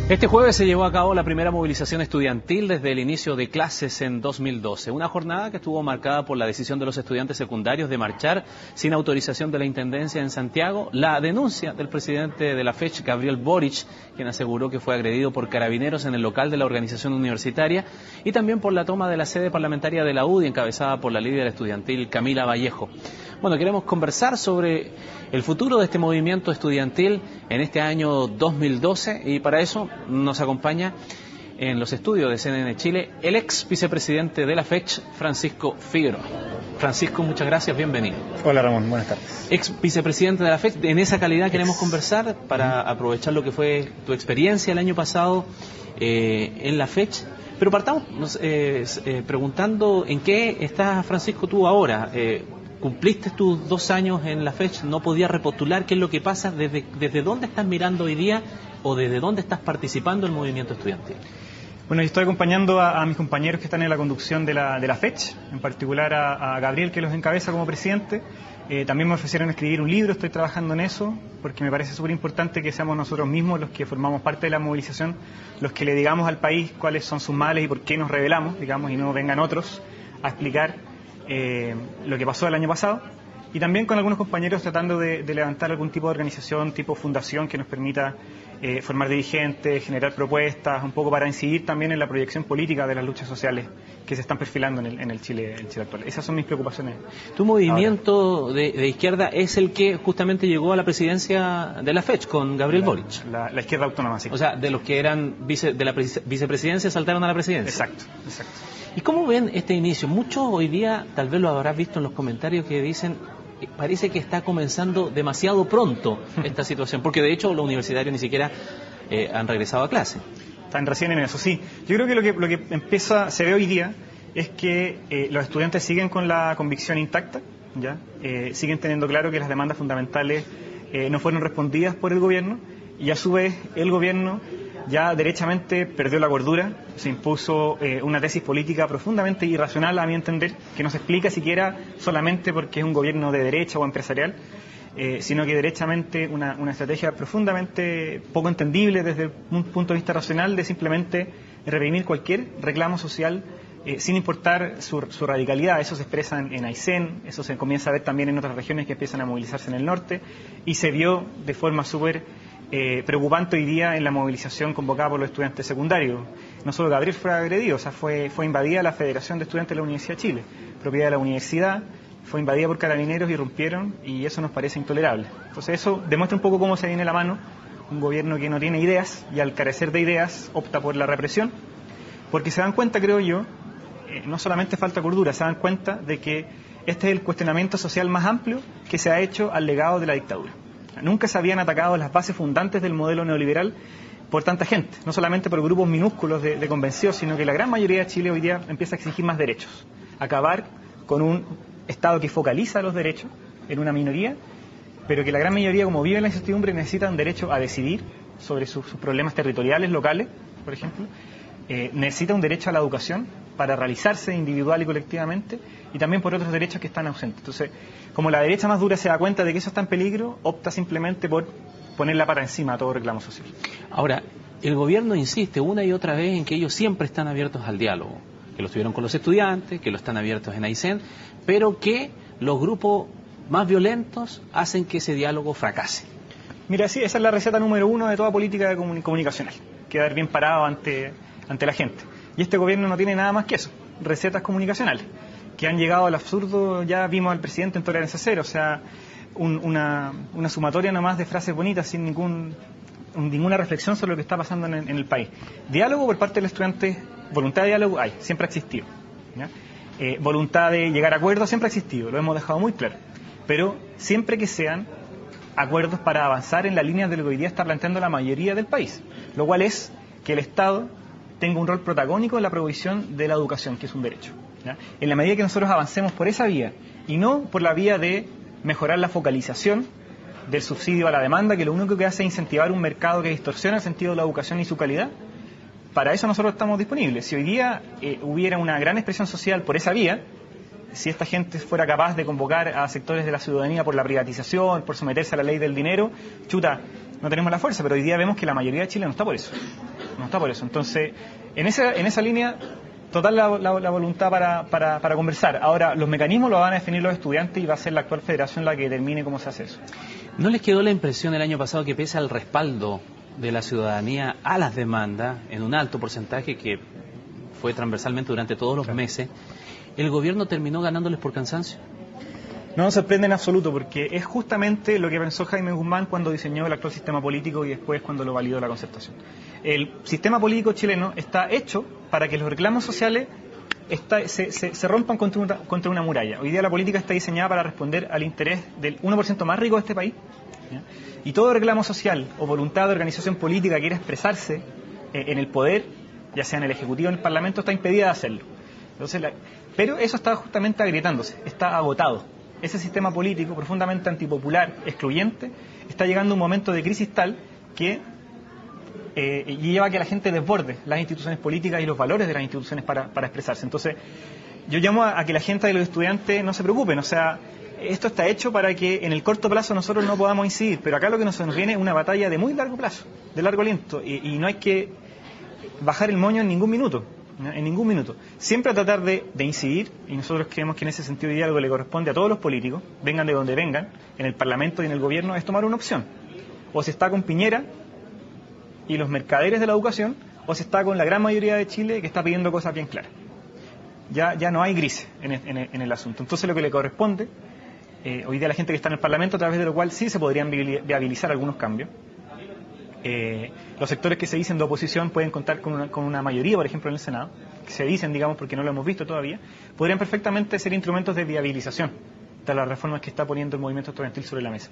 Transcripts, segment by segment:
Este jueves se llevó a cabo la primera movilización estudiantil desde el inicio de clases en 2012. Una jornada que estuvo marcada por la decisión de los estudiantes secundarios de marchar sin autorización de la Intendencia en Santiago, la denuncia del presidente de la FECH, Gabriel Boric, quien aseguró que fue agredido por carabineros en el local de la organización universitaria, y también por la toma de la sede parlamentaria de la UDI, encabezada por la líder estudiantil Camila Vallejo. Bueno, queremos conversar sobre el futuro de este movimiento estudiantil en este año 2012 y para eso nos acompaña en los estudios de CNN Chile el ex vicepresidente de la FECH, Francisco Figueroa. Francisco, muchas gracias, bienvenido. Hola Ramón, buenas tardes. Ex vicepresidente de la FECH, en esa calidad queremos conversar para aprovechar lo que fue tu experiencia el año pasado en la FECH. Pero partamos preguntando en qué estás, Francisco, tú ahora. Cumpliste tus 2 años en la FECH, no podías repostular. ¿Qué es lo que pasa? ¿Desde dónde estás mirando hoy día o desde dónde estás participando en el movimiento estudiantil? Bueno, yo estoy acompañando a mis compañeros que están en la conducción de la FECH, en particular a Gabriel, que los encabeza como presidente. También me ofrecieron escribir un libro, estoy trabajando en eso, porque me parece súper importante que seamos nosotros mismos los que formamos parte de la movilización, los que le digamos al país cuáles son sus males y por qué nos rebelamos, digamos, y no vengan otros a explicar lo que pasó el año pasado, y también con algunos compañeros tratando de levantar algún tipo de organización, tipo fundación que nos permita formar dirigentes, generar propuestas, un poco para incidir también en la proyección política de las luchas sociales que se están perfilando en el Chile actual. Esas son mis preocupaciones. Tu movimiento de izquierda es el que justamente llegó a la presidencia de la FECH con Gabriel Boric. La izquierda autónoma, sí. O sea, de los que eran de la vicepresidencia saltaron a la presidencia. Exacto. ¿Y cómo ven este inicio? Muchos hoy día, tal vez lo habrás visto en los comentarios, que dicen parece que está comenzando demasiado pronto esta situación, porque de hecho los universitarios ni siquiera han regresado a clase. Están recién en eso, sí. Yo creo que lo que se ve hoy día es que los estudiantes siguen con la convicción intacta, ¿ya? Siguen teniendo claro que las demandas fundamentales no fueron respondidas por el gobierno, y a su vez el gobierno ya derechamente perdió la cordura, se impuso una tesis política profundamente irracional, a mi entender, que no se explica siquiera solamente porque es un gobierno de derecha o empresarial, sino que derechamente una estrategia profundamente poco entendible desde un punto de vista racional de simplemente reprimir cualquier reclamo social sin importar su radicalidad. Eso se expresa en Aysén, eso se comienza a ver también en otras regiones que empiezan a movilizarse en el norte, y se vio de forma súper preocupante hoy día en la movilización convocada por los estudiantes secundarios. No solo Gabriel fue agredido, o sea, fue invadida la Federación de Estudiantes de la Universidad de Chile, propiedad de la universidad, fue invadida por carabineros, irrumpieron, y eso nos parece intolerable. Entonces eso demuestra un poco cómo se viene la mano un gobierno que no tiene ideas y al carecer de ideas opta por la represión, porque se dan cuenta, creo yo, no solamente falta cordura, se dan cuenta de que este es el cuestionamiento social más amplio que se ha hecho al legado de la dictadura. Nunca se habían atacado las bases fundantes del modelo neoliberal por tanta gente, no solamente por grupos minúsculos de convencidos, sino que la gran mayoría de Chile hoy día empieza a exigir más derechos, acabar con un Estado que focaliza los derechos en una minoría, pero que la gran mayoría, como vive en la incertidumbre, necesita un derecho a decidir sobre sus problemas territoriales, locales, por ejemplo, necesita un derecho a la educación para realizarse individual y colectivamente, y también por otros derechos que están ausentes. Entonces, como la derecha más dura se da cuenta de que eso está en peligro, opta simplemente por poner la pata encima a todo reclamo social. Ahora, el gobierno insiste una y otra vez en que ellos siempre están abiertos al diálogo, que lo estuvieron con los estudiantes, que lo están abiertos en Aysén, pero que los grupos más violentos hacen que ese diálogo fracase. Mira, sí, esa es la receta número 1 de toda política comunicacional, quedar bien parado ante la gente. Y este gobierno no tiene nada más que eso, recetas comunicacionales, que han llegado al absurdo. Ya vimos al presidente en tolerancia cero, o sea, una sumatoria nomás de frases bonitas sin ninguna reflexión sobre lo que está pasando en el país. Diálogo por parte del estudiante, voluntad de diálogo hay, siempre ha existido, ¿ya? Voluntad de llegar a acuerdos siempre ha existido, lo hemos dejado muy claro, pero siempre que sean acuerdos para avanzar en la línea de lo que hoy día está planteando la mayoría del país, lo cual es que el Estado tenga un rol protagónico en la provisión de la educación, que es un derecho, ¿ya? En la medida que nosotros avancemos por esa vía y no por la vía de mejorar la focalización del subsidio a la demanda, que lo único que hace es incentivar un mercado que distorsiona el sentido de la educación y su calidad, para eso nosotros estamos disponibles. Si hoy día hubiera una gran expresión social por esa vía, si esta gente fuera capaz de convocar a sectores de la ciudadanía por la privatización, por someterse a la ley del dinero, chuta, no tenemos la fuerza, pero hoy día vemos que la mayoría de Chile no está por eso. No está por eso. Entonces, en esa línea, total la voluntad para conversar. Ahora, los mecanismos los van a definir los estudiantes y va a ser la actual federación la que determine cómo se hace eso. ¿No les quedó la impresión el año pasado que pese al respaldo de la ciudadanía a las demandas, en un alto porcentaje que fue transversalmente durante todos los meses, el gobierno terminó ganándoles por cansancio? No nos sorprende en absoluto, porque es justamente lo que pensó Jaime Guzmán cuando diseñó el actual sistema político y después cuando lo validó la Concertación. El sistema político chileno está hecho para que los reclamos sociales se rompan contra una muralla. Hoy día la política está diseñada para responder al interés del 1% más rico de este país, ¿ya? Y todo reclamo social o voluntad de organización política que quiera expresarse en el poder, ya sea en el Ejecutivo o en el Parlamento, está impedida de hacerlo. Entonces, pero eso está justamente agrietándose, está agotado. Ese sistema político profundamente antipopular, excluyente, está llegando a un momento de crisis tal que lleva a que la gente desborde las instituciones políticas y los valores de las instituciones para expresarse. Entonces, yo llamo a que la gente de los estudiantes no se preocupen, o sea, esto está hecho para que en el corto plazo nosotros no podamos incidir, pero acá lo que nos viene es una batalla de muy largo plazo, de largo aliento, y no hay que bajar el moño en ningún minuto. En ningún minuto. Siempre a tratar de incidir, y nosotros creemos que en ese sentido de diálogo le corresponde a todos los políticos, vengan de donde vengan, en el Parlamento y en el Gobierno, es tomar una opción. O se está con Piñera y los mercaderes de la educación, o se está con la gran mayoría de Chile que está pidiendo cosas bien claras. Ya no hay grises en el asunto. Entonces lo que le corresponde, hoy día a la gente que está en el Parlamento, a través de lo cual sí se podrían viabilizar algunos cambios. Los sectores que se dicen de oposición pueden contar con una mayoría, por ejemplo, en el Senado, que se dicen, digamos, porque no lo hemos visto todavía, podrían perfectamente ser instrumentos de viabilización de las reformas que está poniendo el movimiento estudiantil sobre la mesa.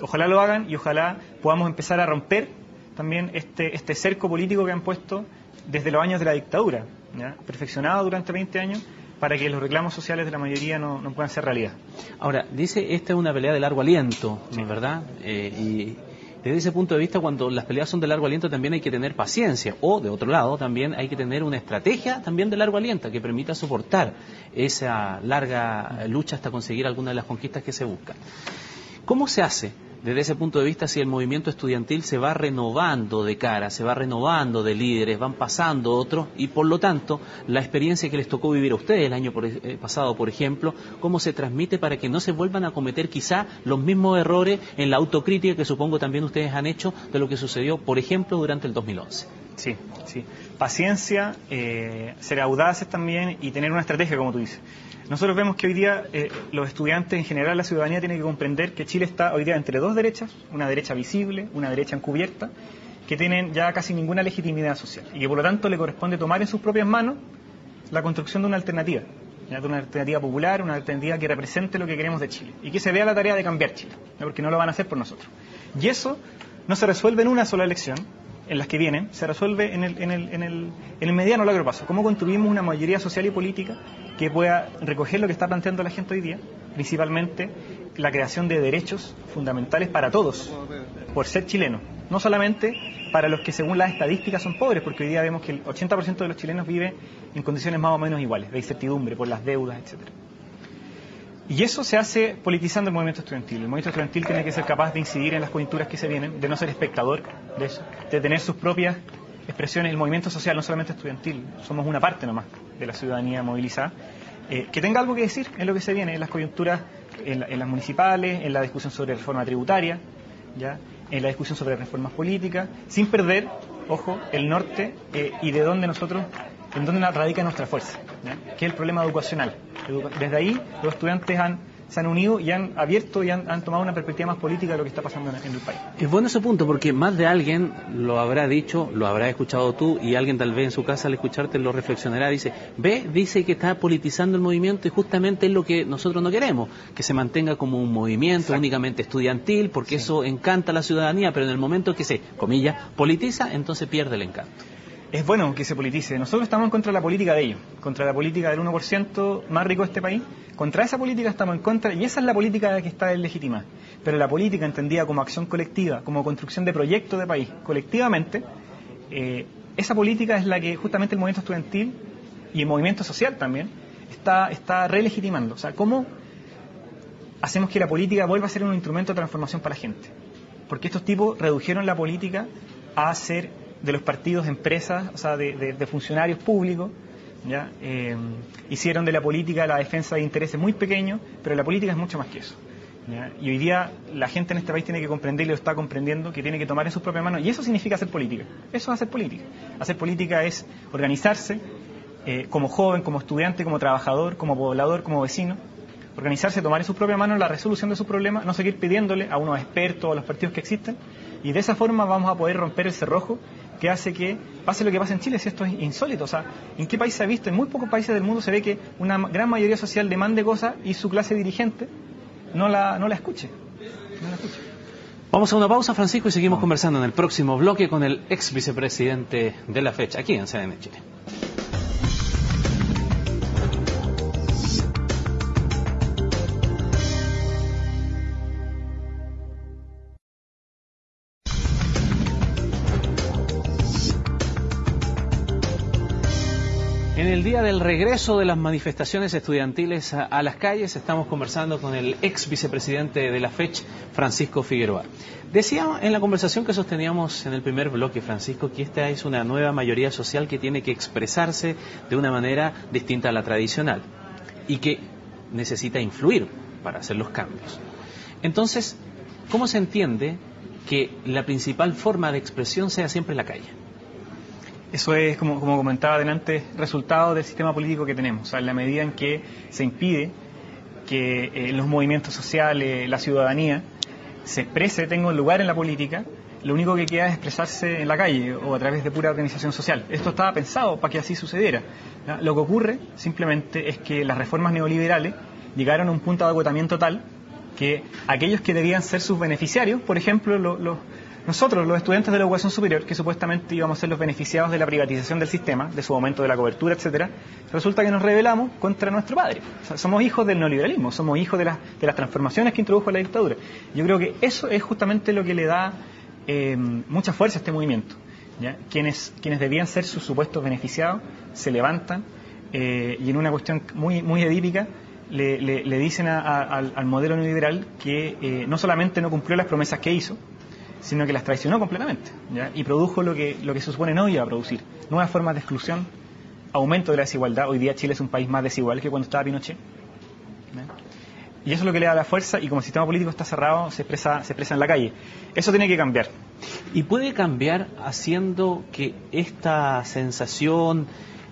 Ojalá lo hagan y ojalá podamos empezar a romper también este cerco político que han puesto desde los años de la dictadura, ¿ya? Perfeccionado durante 20 años, para que los reclamos sociales de la mayoría no puedan ser realidad. Ahora, dice, esta es una pelea de largo aliento, ¿no es verdad? Y desde ese punto de vista, cuando las peleas son de largo aliento, también hay que tener paciencia. O, de otro lado, también hay que tener una estrategia también de largo aliento que permita soportar esa larga lucha hasta conseguir alguna de las conquistas que se buscan. ¿Cómo se hace desde ese punto de vista si el movimiento estudiantil se va renovando de cara, se va renovando de líderes, van pasando otros y por lo tanto la experiencia que les tocó vivir a ustedes el año pasado, por ejemplo, cómo se transmite para que no se vuelvan a cometer quizá los mismos errores en la autocrítica que supongo también ustedes han hecho de lo que sucedió, por ejemplo, durante el 2011? Sí. Paciencia, ser audaces también y tener una estrategia, como tú dices. Nosotros vemos que hoy día los estudiantes, en general la ciudadanía, tiene que comprender que Chile está hoy día entre dos derechas, una derecha visible, una derecha encubierta, que tienen ya casi ninguna legitimidad social y que por lo tanto le corresponde tomar en sus propias manos la construcción de una alternativa, ¿ya? De una alternativa popular, una alternativa que represente lo que queremos de Chile y que se vea la tarea de cambiar Chile, ¿ya? Porque no lo van a hacer por nosotros. Y eso no se resuelve en una sola elección, en las que vienen, se resuelve en el mediano largo plazo. ¿Cómo construimos una mayoría social y política que pueda recoger lo que está planteando la gente hoy día? Principalmente la creación de derechos fundamentales para todos, por ser chilenos. No solamente para los que según las estadísticas son pobres, porque hoy día vemos que el 80% de los chilenos vive en condiciones más o menos iguales, de incertidumbre por las deudas, etcétera. Y eso se hace politizando el movimiento estudiantil. El movimiento estudiantil tiene que ser capaz de incidir en las coyunturas que se vienen, de no ser espectador de eso, de tener sus propias expresiones. El movimiento social, no solamente estudiantil, somos una parte nomás de la ciudadanía movilizada, que tenga algo que decir en lo que se viene, en las coyunturas, en las municipales, en la discusión sobre reforma tributaria, ¿ya? En la discusión sobre reformas políticas, sin perder, ojo, el norte y de dónde nosotros, en dónde radica nuestra fuerza, ¿ya? Que es el problema educacional. Desde ahí los estudiantes se han unido y han abierto y han tomado una perspectiva más política de lo que está pasando en el país. Es bueno ese punto porque más de alguien lo habrá dicho, lo habrá escuchado tú y alguien tal vez en su casa al escucharte lo reflexionará, dice que está politizando el movimiento y justamente es lo que nosotros no queremos, que se mantenga como un movimiento Exacto. únicamente estudiantil porque eso encanta a la ciudadanía, pero en el momento que se, comillas, politiza, entonces pierde el encanto. Es bueno que se politice. Nosotros estamos en contra de la política de ellos, contra la política del 1% más rico de este país. Contra esa política estamos en contra y esa es la política que está deslegitimada. Pero la política entendida como acción colectiva, como construcción de proyectos de país colectivamente, esa política es la que justamente el movimiento estudiantil y el movimiento social también está relegitimando. O sea, ¿cómo hacemos que la política vuelva a ser un instrumento de transformación para la gente? porque estos tipos redujeron la política a ser de los partidos empresas, o sea, de funcionarios públicos, ¿ya? Hicieron de la política la defensa de intereses muy pequeños, pero la política es mucho más que eso, ¿ya? Y hoy día la gente en este país tiene que comprender, y lo está comprendiendo, que tiene que tomar en sus propias manos, y eso significa hacer política. Eso es hacer política. Hacer política es organizarse como joven, como estudiante, como trabajador, como poblador, como vecino, organizarse, tomar en sus propias manos la resolución de sus problemas, no seguir pidiéndole a unos expertos, a los partidos que existen, y de esa forma vamos a poder romper el cerrojo que hace que pase lo que pasa en Chile, si esto es insólito. O sea, ¿en qué país se ha visto? En muy pocos países del mundo se ve que una gran mayoría social demande cosas y su clase dirigente no la escuche. No la escuche. Vamos a una pausa, Francisco, y seguimos conversando en el próximo bloque con el ex vicepresidente de la fecha, aquí en CNN Chile. En el día del regreso de las manifestaciones estudiantiles a las calles, estamos conversando con el ex vicepresidente de la FECH, Francisco Figueroa. Decía en la conversación que sosteníamos en el primer bloque, Francisco, que esta es una nueva mayoría social que tiene que expresarse de una manera distinta a la tradicional y que necesita influir para hacer los cambios. Entonces, ¿cómo se entiende que la principal forma de expresión sea siempre la calle? Eso es, como comentaba adelante, resultado del sistema político que tenemos. O sea, en la medida en que se impide que los movimientos sociales, la ciudadanía, se exprese, tenga un lugar en la política, lo único que queda es expresarse en la calle o a través de pura organización social. Esto estaba pensado para que así sucediera, ¿ya? Lo que ocurre simplemente es que las reformas neoliberales llegaron a un punto de agotamiento tal que aquellos que debían ser sus beneficiarios, por ejemplo, nosotros, los estudiantes de la educación superior, que supuestamente íbamos a ser los beneficiados de la privatización del sistema, de su aumento de la cobertura, etcétera, resulta que nos rebelamos contra nuestro padre. O sea, somos hijos del neoliberalismo, somos hijos de las transformaciones que introdujo la dictadura. Yo creo que eso es justamente lo que le da mucha fuerza a este movimiento, ¿ya? Quienes debían ser sus supuestos beneficiados se levantan y en una cuestión muy edípica le dicen al modelo neoliberal que no solamente no cumplió las promesas que hizo, sino que las traicionó completamente, ¿ya? Y produjo lo que se supone no iba a producir: nuevas formas de exclusión, aumento de la desigualdad. Hoy día Chile es un país más desigual que cuando estaba Pinochet, ¿ya? Y eso es lo que le da la fuerza, y como el sistema político está cerrado, se expresa en la calle. Eso tiene que cambiar. ¿Y puede cambiar haciendo que esta sensación,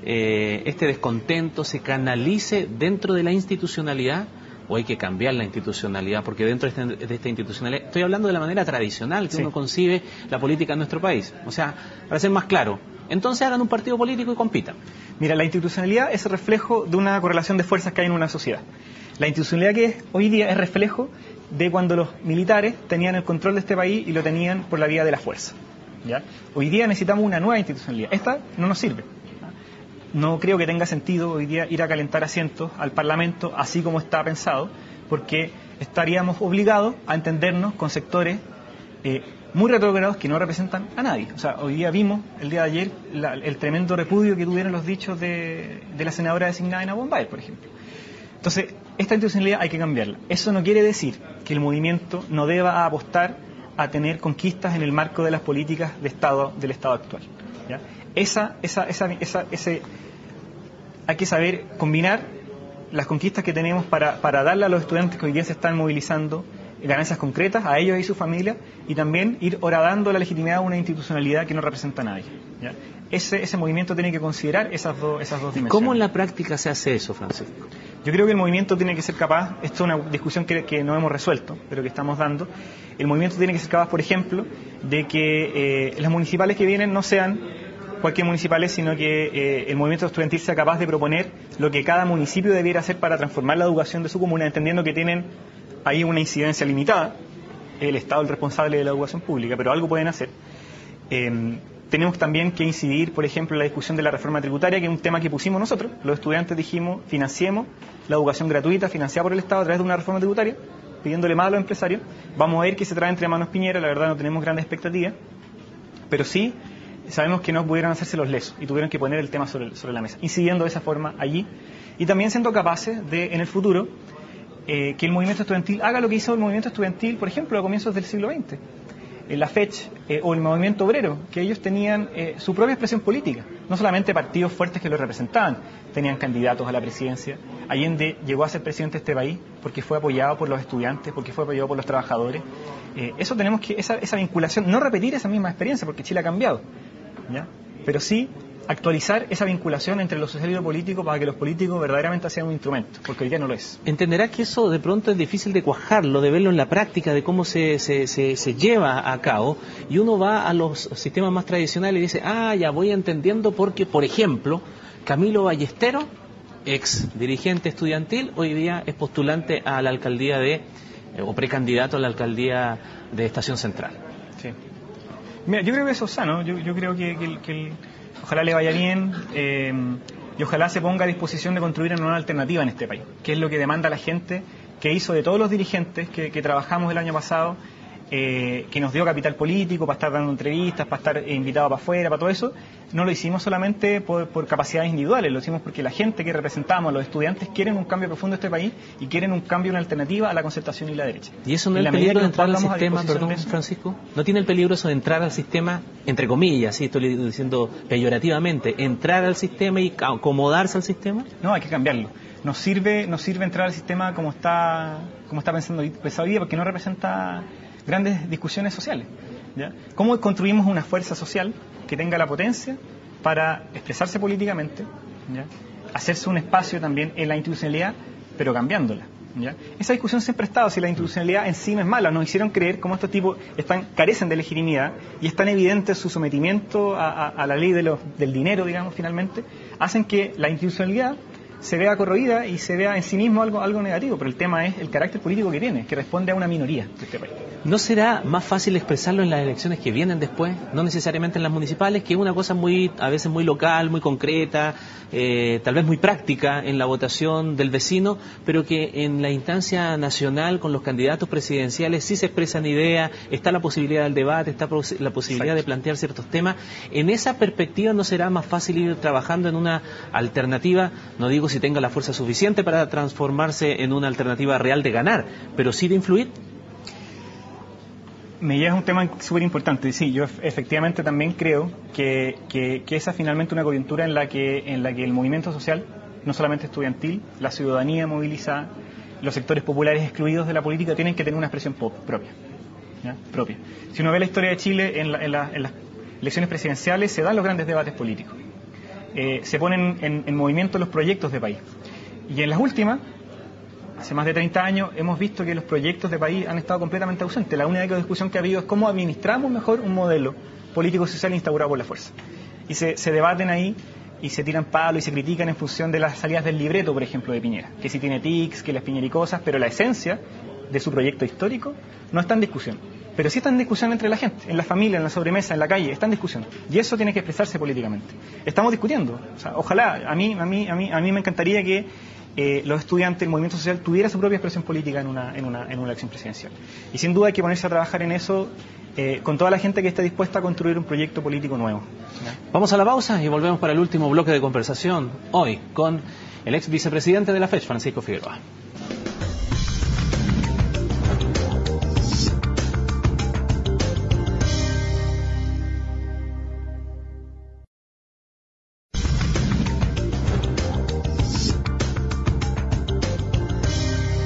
este descontento se canalice dentro de la institucionalidad? ¿O hay que cambiar la institucionalidad? Porque dentro de esta institucionalidad, estoy hablando de la manera tradicional que uno concibe la política en nuestro país. O sea, para ser más claro, entonces hagan un partido político y compitan. Mira, la institucionalidad es el reflejo de una correlación de fuerzas que hay en una sociedad. La institucionalidad que es hoy día es reflejo de cuando los militares tenían el control de este país y lo tenían por la vía de la fuerza, ¿ya? Hoy día necesitamos una nueva institucionalidad. Esta no nos sirve. No creo que tenga sentido hoy día ir a calentar asientos al Parlamento así como está pensado, porque estaríamos obligados a entendernos con sectores muy retrógrados que no representan a nadie. O sea, hoy día vimos, el día de ayer, el tremendo repudio que tuvieron los dichos de la senadora designada Ina Bombay, por ejemplo. Entonces, esta institucionalidad hay que cambiarla. Eso no quiere decir que el movimiento no deba apostar a tener conquistas en el marco de las políticas del Estado actual, ¿ya? Hay que saber combinar las conquistas que tenemos para darle a los estudiantes que hoy día se están movilizando ganancias concretas, a ellos y su familia, y también ir horadando la legitimidad de una institucionalidad que no representa a nadie, ¿ya? Ese movimiento tiene que considerar esas dos dimensiones. ¿Cómo en la práctica se hace eso, Francisco? Yo creo que el movimiento tiene que ser capaz, esto es una discusión que no hemos resuelto, pero que estamos dando, el movimiento tiene que ser capaz, por ejemplo, de que las municipales que vienen no sean cualquier municipales, sino que el movimiento estudiantil sea capaz de proponer lo que cada municipio debiera hacer para transformar la educación de su comuna, entendiendo que tienen ahí una incidencia limitada, el Estado es el responsable de la educación pública, pero algo pueden hacer. Tenemos también que incidir, por ejemplo, en la discusión de la reforma tributaria, que es un tema que pusimos nosotros. Los estudiantes dijimos, financiemos la educación gratuita financiada por el Estado a través de una reforma tributaria, pidiéndole más a los empresarios. Vamos a ver qué se trae entre manos Piñera, la verdad no tenemos grandes expectativas, pero sí sabemos que no pudieron hacerse los lesos y tuvieron que poner el tema sobre la mesa, incidiendo de esa forma allí, y también siendo capaces de, en el futuro, que el movimiento estudiantil haga lo que hizo el movimiento estudiantil, por ejemplo, a comienzos del siglo XX. la FECH o el movimiento obrero, que ellos tenían su propia expresión política, no solamente partidos fuertes que los representaban, tenían candidatos a la presidencia. Allende llegó a ser presidente de este país porque fue apoyado por los estudiantes, porque fue apoyado por los trabajadores. Eso tenemos que, esa vinculación, no repetir esa misma experiencia porque Chile ha cambiado, ¿ya? Pero sí actualizar esa vinculación entre lo social y lo político para que los políticos verdaderamente sean un instrumento, porque hoy día no lo es. Entenderá que eso de pronto es difícil de cuajarlo, de verlo en la práctica, de cómo se lleva a cabo, y uno va a los sistemas más tradicionales y dice, ya voy entendiendo porque, por ejemplo, Camilo Ballesteros, ex dirigente estudiantil, hoy día es postulante a la alcaldía o precandidato a la alcaldía de Estación Central. Sí. Mira, yo creo que eso es sano, yo creo que ojalá le vaya bien y ojalá se ponga a disposición de construir una nueva alternativa en este país, que es lo que demanda la gente, que hizo de todos los dirigentes que trabajamos el año pasado, que nos dio capital político para estar dando entrevistas, para estar invitados para afuera, para todo eso. No lo hicimos solamente por capacidades individuales, lo hicimos porque la gente que representamos, los estudiantes, quieren un cambio profundo en este país y quieren un cambio, una alternativa a la concertación y la derecha. ¿Y eso no es el peligro de entrar al sistema, perdón, Francisco? ¿No tiene el peligro eso de entrar al sistema, entre comillas, sí, estoy diciendo peyorativamente, entrar al sistema y acomodarse al sistema? No, hay que cambiarlo. Nos sirve entrar al sistema como está pensado hoy día, porque no representa grandes discusiones sociales, ¿ya? ¿Cómo construimos una fuerza social que tenga la potencia para expresarse políticamente, ¿ya? Hacerse un espacio también en la institucionalidad, pero cambiándola, ¿ya? Esa discusión siempre ha estado, si la institucionalidad en sí no es mala. Nos hicieron creer como estos tipos carecen de legitimidad y es tan evidente su sometimiento a la ley del dinero, digamos, finalmente, hacen que la institucionalidad se vea corroída y se vea en sí mismo algo negativo, pero el tema es el carácter político que tiene, que responde a una minoría de este país. ¿No será más fácil expresarlo en las elecciones que vienen después, no necesariamente en las municipales, que es una cosa a veces muy local, muy concreta, tal vez muy práctica en la votación del vecino, pero que en la instancia nacional con los candidatos presidenciales sí se expresan ideas, está la posibilidad del debate, está la posibilidad de plantear ciertos temas? En esa perspectiva, ¿no será más fácil ir trabajando en una alternativa, no digo si tenga la fuerza suficiente para transformarse en una alternativa real de ganar, pero sí de influir? Me lleva a un tema súper importante. Sí, yo efectivamente también creo que esa es finalmente una coyuntura en la que el movimiento social, no solamente estudiantil, la ciudadanía movilizada, los sectores populares excluidos de la política tienen que tener una expresión propia, ¿ya? Propia. Si uno ve la historia de Chile, en las elecciones presidenciales se dan los grandes debates políticos. Se ponen en movimiento los proyectos de país. Y en las últimas, hace más de 30 años, hemos visto que los proyectos de país han estado completamente ausentes. La única discusión que ha habido es cómo administramos mejor un modelo político-social instaurado por la fuerza. Y se debaten ahí y se tiran palos y se critican en función de las salidas del libreto, por ejemplo, de Piñera. Que si tiene tics, que las piñericosas, pero la esencia de su proyecto histórico no está en discusión. Pero sí está en discusión entre la gente, en la familia, en la sobremesa, en la calle, está en discusión. Y eso tiene que expresarse políticamente. Estamos discutiendo. O sea, ojalá, a mí me encantaría que los estudiantes, el movimiento social, tuviera su propia expresión política en una elección presidencial. Y sin duda hay que ponerse a trabajar en eso con toda la gente que esté dispuesta a construir un proyecto político nuevo, ¿ya? Vamos a la pausa y volvemos para el último bloque de conversación hoy con el ex vicepresidente de la FECH, Francisco Figueroa.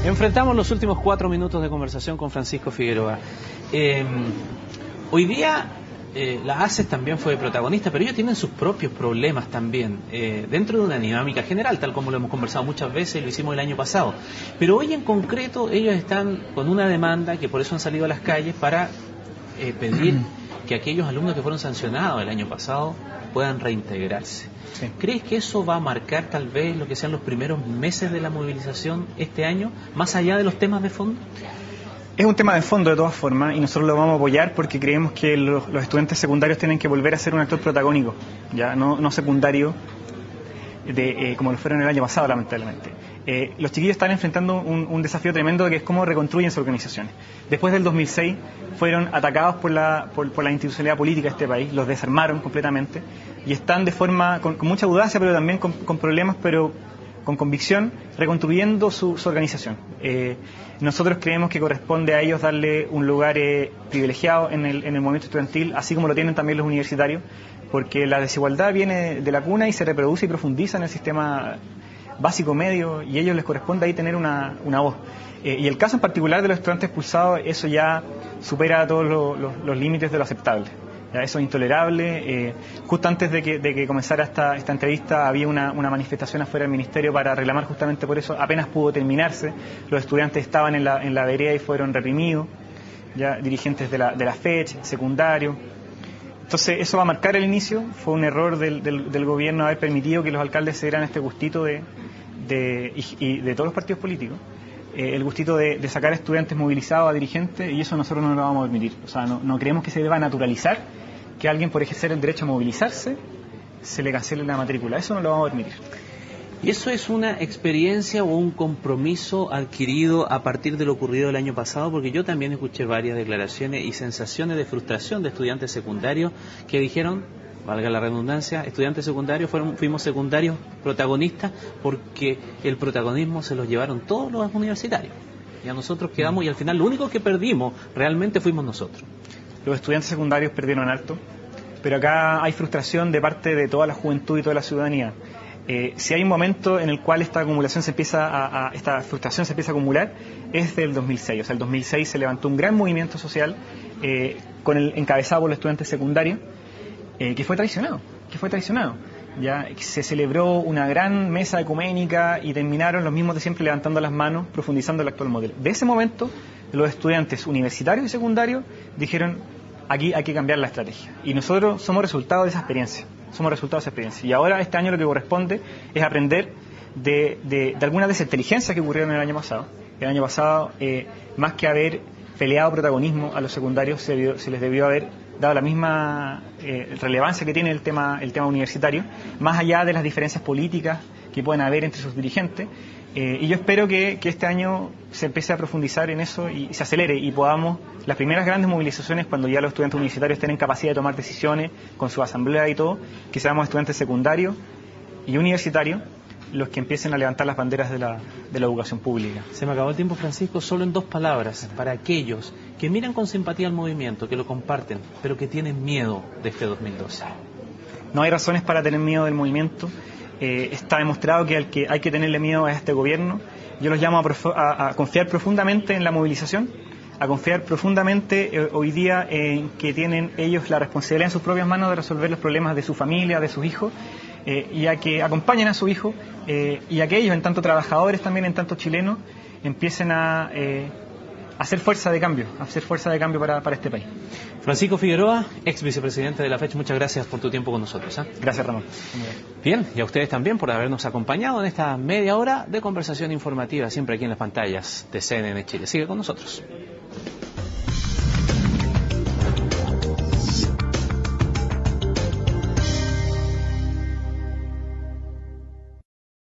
Enfrentamos los últimos 4 minutos de conversación con Francisco Figueroa. Hoy día la ACES también fue protagonista, pero ellos tienen sus propios problemas también, dentro de una dinámica general, tal como lo hemos conversado muchas veces, lo hicimos el año pasado. Pero hoy en concreto ellos están con una demanda, que por eso han salido a las calles, para pedir que aquellos alumnos que fueron sancionados el año pasado puedan reintegrarse. Sí. ¿Crees que eso va a marcar tal vez lo que sean los primeros meses de la movilización este año, más allá de los temas de fondo? Es un tema de fondo de todas formas y nosotros lo vamos a apoyar porque creemos que los estudiantes secundarios tienen que volver a ser un actor protagónico, ya no secundario como lo fueron el año pasado, lamentablemente. Los chiquillos están enfrentando un desafío tremendo que es cómo reconstruyen sus organizaciones. Después del 2006 fueron atacados por la institucionalidad política de este país, los desarmaron completamente y están de forma con mucha audacia, pero también con problemas, pero con convicción, reconstruyendo su organización. Nosotros creemos que corresponde a ellos darle un lugar privilegiado en el movimiento estudiantil, así como lo tienen también los universitarios, porque la desigualdad viene de la cuna y se reproduce y profundiza en el sistema básico medio, y a ellos les corresponde ahí tener una voz. Y el caso en particular de los estudiantes expulsados, eso ya supera todos los límites de lo aceptable. Ya, eso es intolerable. Justo antes de que comenzara esta entrevista había una manifestación afuera del ministerio para reclamar justamente por eso. Apenas pudo terminarse, los estudiantes estaban en la vereda y fueron reprimidos, ya dirigentes de la FECH, secundarios. Entonces eso va a marcar el inicio. Fue un error del gobierno haber permitido que los alcaldes se dieran este gustito y de todos los partidos políticos, el gustito de sacar a estudiantes movilizados, a dirigentes, y eso nosotros no lo vamos a permitir. O sea, no creemos que se deba naturalizar que alguien por ejercer el derecho a movilizarse se le cancele la matrícula. Eso no lo vamos a permitir. ¿Y eso es una experiencia o un compromiso adquirido a partir de lo ocurrido el año pasado? Porque yo también escuché varias declaraciones y sensaciones de frustración de estudiantes secundarios que dijeron, valga la redundancia, estudiantes secundarios fuimos secundarios protagonistas porque el protagonismo se los llevaron todos los universitarios. Y a nosotros quedamos, y al final lo único que perdimos realmente fuimos nosotros. Los estudiantes secundarios perdieron harto, pero acá hay frustración de parte de toda la juventud y toda la ciudadanía. Si hay un momento en el cual esta frustración se empieza a acumular, es del 2006. O sea, el 2006 se levantó un gran movimiento social encabezado por los estudiantes secundarios, que fue traicionado. Ya se celebró una gran mesa ecuménica y terminaron los mismos de siempre levantando las manos, profundizando el actual modelo. De ese momento, los estudiantes universitarios y secundarios dijeron, aquí hay que cambiar la estrategia. Y nosotros somos resultado de esa experiencia. Y ahora, este año, lo que corresponde es aprender de algunas de esas inteligencias que ocurrieron el año pasado. El año pasado, más que haber peleado protagonismo a los secundarios, se les debió haber dado la misma relevancia que tiene el tema universitario, más allá de las diferencias políticas que pueden haber entre sus dirigentes. Y yo espero que este año se empiece a profundizar en eso y se acelere y podamos, las primeras grandes movilizaciones, cuando ya los estudiantes universitarios estén en capacidad de tomar decisiones con su asamblea y todo, que seamos estudiantes secundarios y universitarios los que empiecen a levantar las banderas de la educación pública. Se me acabó el tiempo, Francisco. Solo en 2 palabras, para aquellos que miran con simpatía al movimiento, que lo comparten, pero que tienen miedo de este 2012. No hay razones para tener miedo del movimiento. Está demostrado que hay que tenerle miedo a este gobierno. Yo los llamo a confiar profundamente en la movilización, a confiar profundamente hoy día en que tienen ellos la responsabilidad en sus propias manos de resolver los problemas de su familia, de sus hijos, y a que acompañen a su hijo, y a que ellos, en tanto trabajadores, también en tanto chilenos, empiecen a hacer fuerza de cambio, para este país. Francisco Figueroa, ex vicepresidente de la FECH, muchas gracias por tu tiempo con nosotros. Gracias, Ramón. Bien, y a ustedes también por habernos acompañado en esta media hora de conversación informativa, siempre aquí en las pantallas de CNN Chile. Sigue con nosotros.